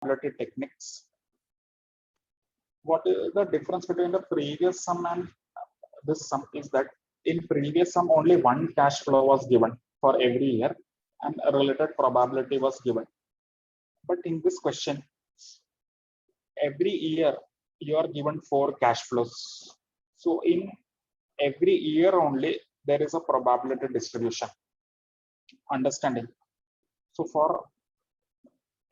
probability techniques. What is the difference between the previous sum and this sum is that in previous sum only one cash flow was given for every year and a related probability was given. But in this question, every year you are given 4 cash flows. So in every year only there is a probability distribution. Understanding? So for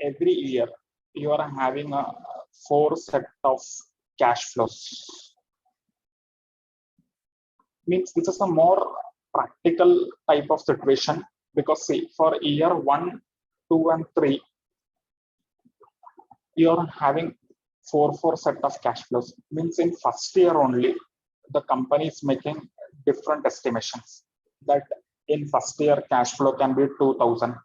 every year you are having a 4 set of cash flows. Means this is a more practical type of situation, because see, for year 1, 2 and 3 you are having 4 set of cash flows. Means in first year only the company is making different estimations that in first year cash flow can be 2000.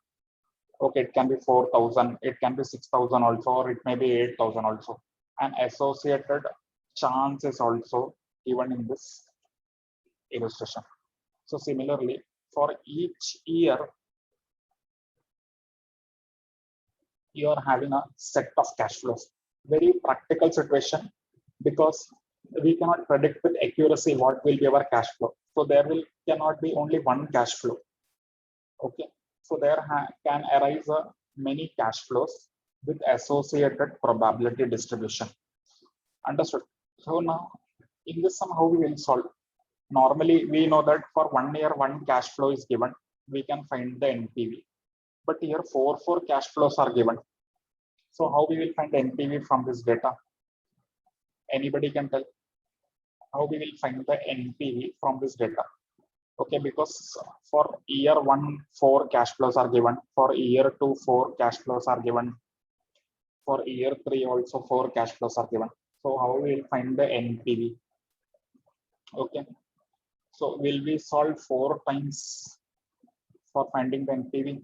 Okay, it can be 4000, it can be 6000 also, or it may be 8000 also. And associated chance is also given in this illustration. So similarly, for each year you are having a set of cash flows. Very practical situation, because we cannot predict with accuracy what will be our cash flow. So there cannot be only one cash flow. Okay, so there can arise many cash flows with associated probability distribution. Understood? So now in this sum, how we will solve? Normally we know that for 1 year one cash flow is given, we can find the NPV. But here 4 cash flows are given. So how we will find the NPV from this data? Anybody can tell how we will find the NPV from this data? Okay, because for year 1 4 cash flows are given, for year 2 4 cash flows are given, for year 3 also 4 cash flows are given. So how we will find the NPV? Okay, so will we solve 4 times for finding the NPV,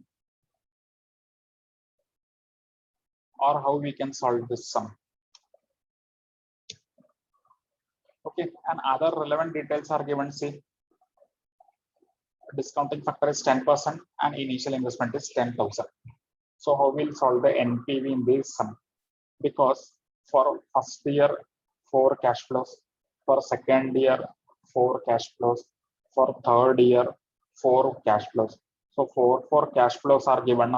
or how we can solve this sum? Okay, and other relevant details are given. See, discounting factor is 10% and initial investment is 10,000. So how we'll solve the NPV in this sum? Because for first year 4 cash flows, for second year 4 cash flows, for third year 4 cash flows. So 4 cash flows are given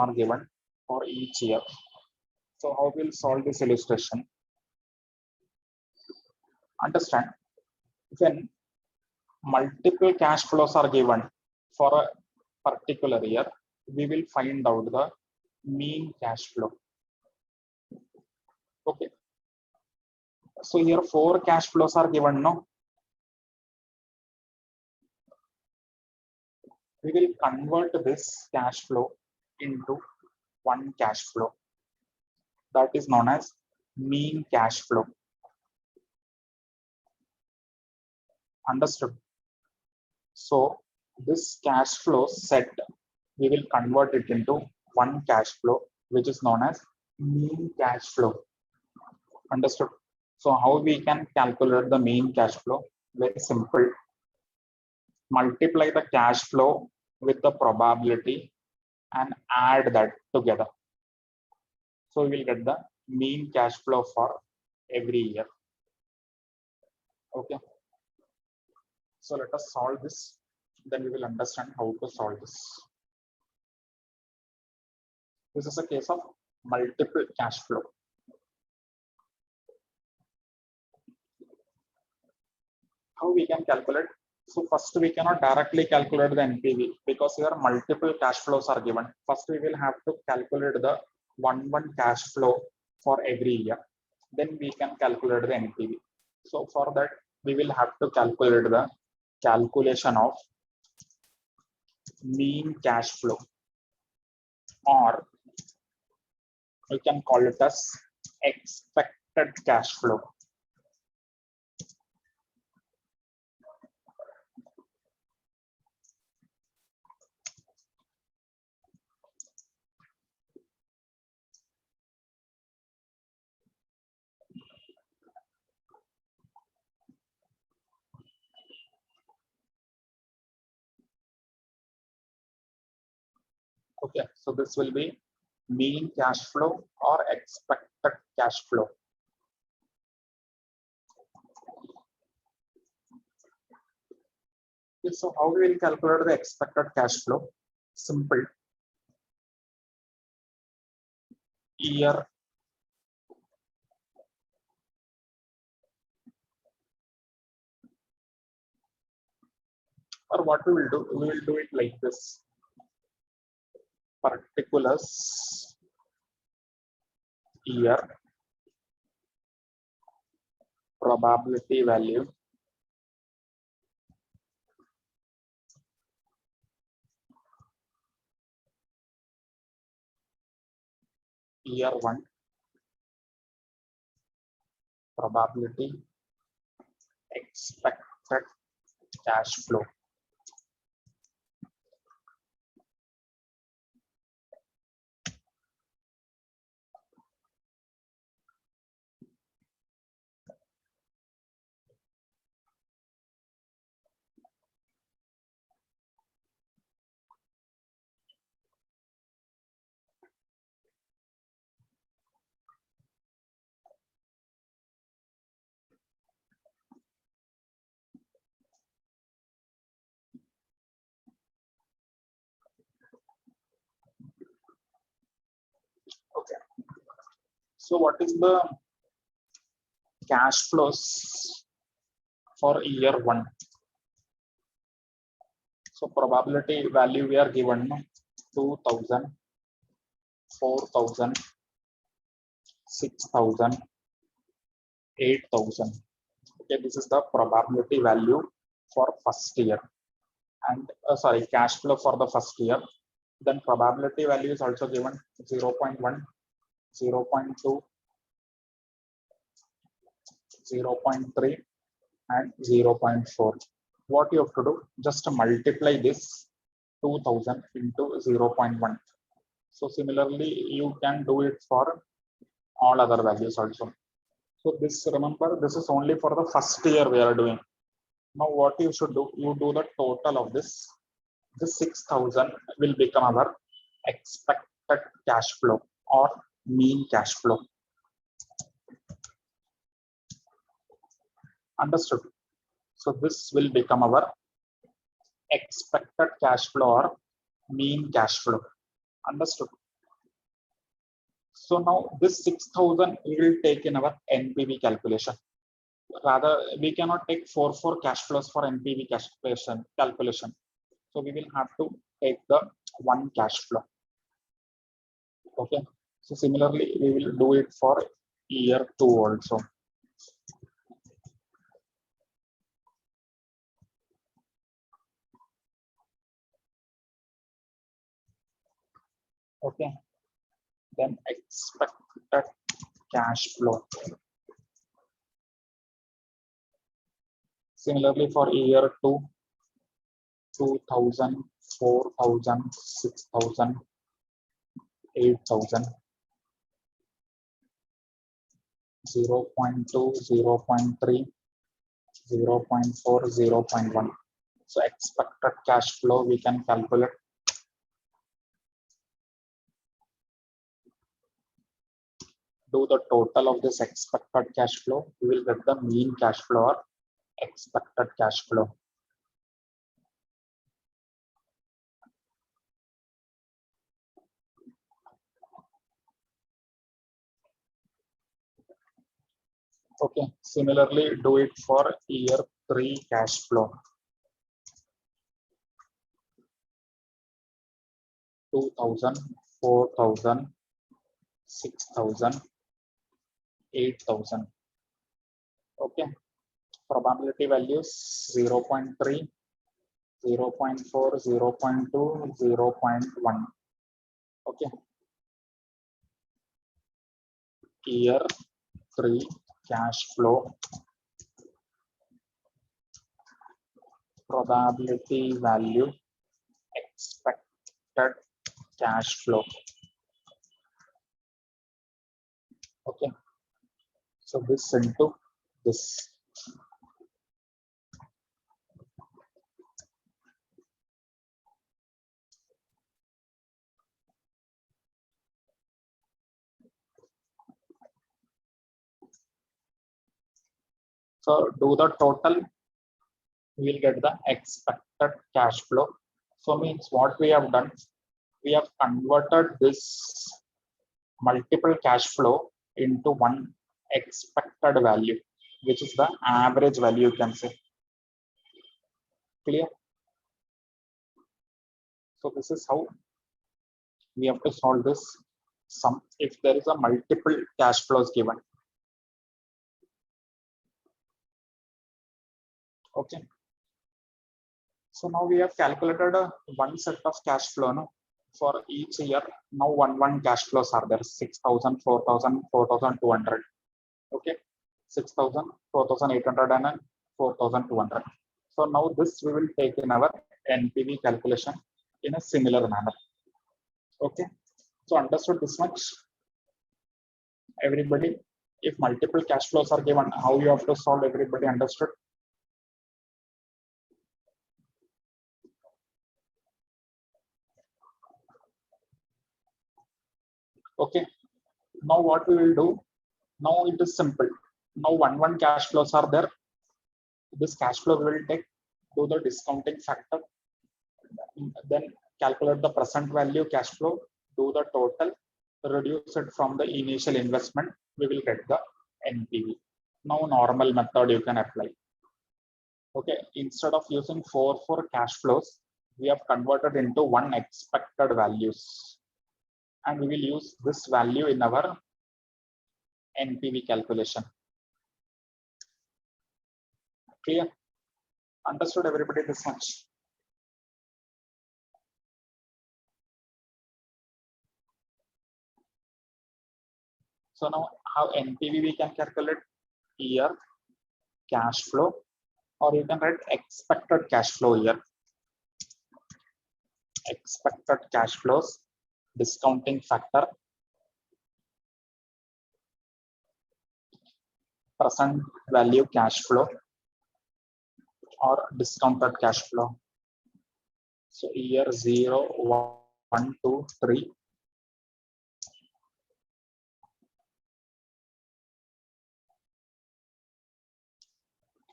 for each year. So how we'll solve this illustration? Understand, when multiple cash flows are given for a particular year, we will find out the mean cash flow. Okay, so here 4 cash flows are given. No, we will convert this cash flow into one cash flow, that is known as mean cash flow. Understood? So this cash flow set, we will convert it into one cash flow, which is known as mean cash flow. Understood? So how we can calculate the mean cash flow? Very simple. Multiply the cash flow with the probability and add that together. So we will get the mean cash flow for every year. Okay. So let us solve this. Then we will understand how to solve this. This is a case of multiple cash flow. How we can calculate? So first we cannot directly calculate the NPV because here multiple cash flows are given. First we will have to calculate the one cash flow for every year. Then we can calculate the NPV. So for that we will have to calculate the calculation of mean cash flow, or we can call it as expected cash flow. Okay, so this will be mean cash flow or expected cash flow? Okay, so how we will calculate the expected cash flow? Simple. Year or what we will do? We will do it like this. Particulars year probability value year 1 probability expected cash flow. Okay. So what is the cash flows for year 1? So probability value we are given 2000, 4000, 6000, 8000. Okay, this is the probability value for first year. And sorry, cash flow for the first year. Then probability value is also given 0.1, 0.2, 0.3 and 0.4. What you have to do, just multiply this 2000 into 0.1. So similarly, you can do it for all other values also. So this, remember, this is only for the first year we are doing. Now what you should do, you do the total of this. This 6000 will become our expected cash flow or mean cash flow. Understood? So this will become our expected cash flow or mean cash flow. Understood? So now this 6000 we will take in our NPV calculation. Rather, we cannot take 4 cash flows for NPV calculation. So we will have to take the one cash flow. Okay. So similarly, we will do it for year 2 also. Okay. Then expected cash flow. Similarly for year 2, 2000, 4000, 6000, 8000, 0.2, 0.3, 0.4, 0.1. So expected cash flow we can calculate. Do the total of this expected cash flow, we will get the mean cash flow or expected cash flow. Okay, similarly do it for year 3 cash flow. 2000, 4000, 6000, 8000. Okay, probability values 0.3, 0.4, 0.2, 0.1. Okay, year 3 cash flow probability value expected cash flow. Okay, so this into this. So do the total, we will get the expected cash flow. So means what we have done, we have converted this multiple cash flow into one expected value, which is the average value, you can say. Clear? So this is how we have to solve this sum if there is a multiple cash flows given. Okay. So now we have calculated one set of cash flow, no, for each year. Now one cash flows are there: 6,000, 4,000, 4,200. Okay, 6,000, 4,800, and 4,200. So now this we will take in our NPV calculation in a similar manner. Okay, so understood this much, everybody? If multiple cash flows are given, how you have to solve, everybody understood? Okay, now what we will do, now it is simple. Now one cash flows are there. This cash flow we will take, do the discounting factor, then calculate the present value cash flow, do the total, reduce it from the initial investment, we will get the NPV. Now normal method you can apply. Okay, instead of using four cash flows, we have converted into one expected values, and we will use this value in our NPV calculation. Clear? Understood, everybody, this much? So now how NPV we can calculate? Year cash flow, or you can write expected cash flow here. Expected cash flows, discounting factor, present value cash flow, or discounted cash flow. So year 0, 1, 2, 3.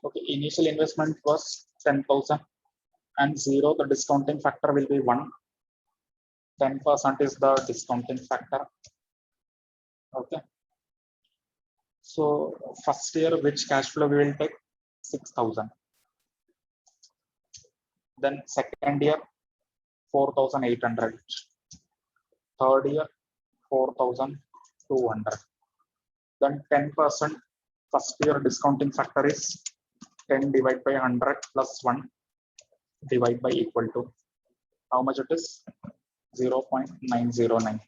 Okay, initial investment was 10,000, and 0, the discounting factor will be 1. 10% is the discounting factor. Okay. So first year, which cash flow we will take? 6,000. Then second year, 4,800. Third year, 4,200. Then 10%. First year discounting factor is 10 divided by 100 plus 1 divided by equal to, how much it is? 0.909.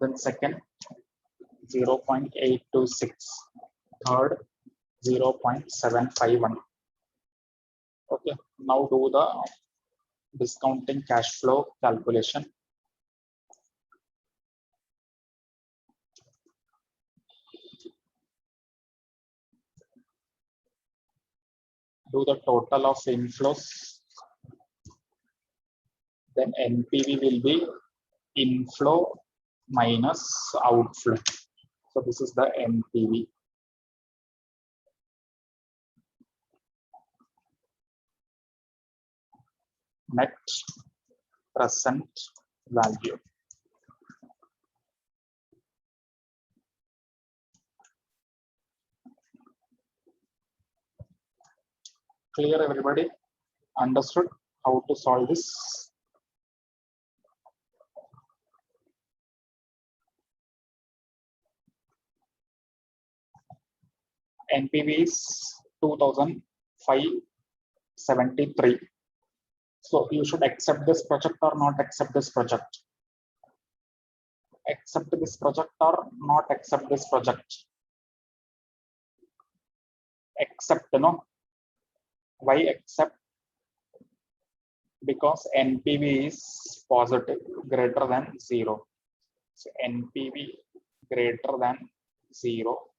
Then second, 0.826. Third, 0.751. Okay, now do the discounting cash flow calculation. Do the total of inflows. Then NPV will be inflow minus outflow. So this is the NPV. Net present value. Clear, everybody? Understood how to solve this? NPV is 2,573. So you should accept this project or not accept this project. Accept this project or not accept this project. Accept, no? Why accept? Because NPV is positive, greater than 0. So NPV greater than 0.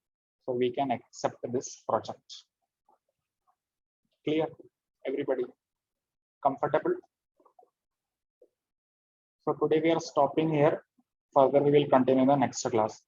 So we can accept this project. Clear, everybody? Comfortable? So today we are stopping here. Further we will continue in the next class.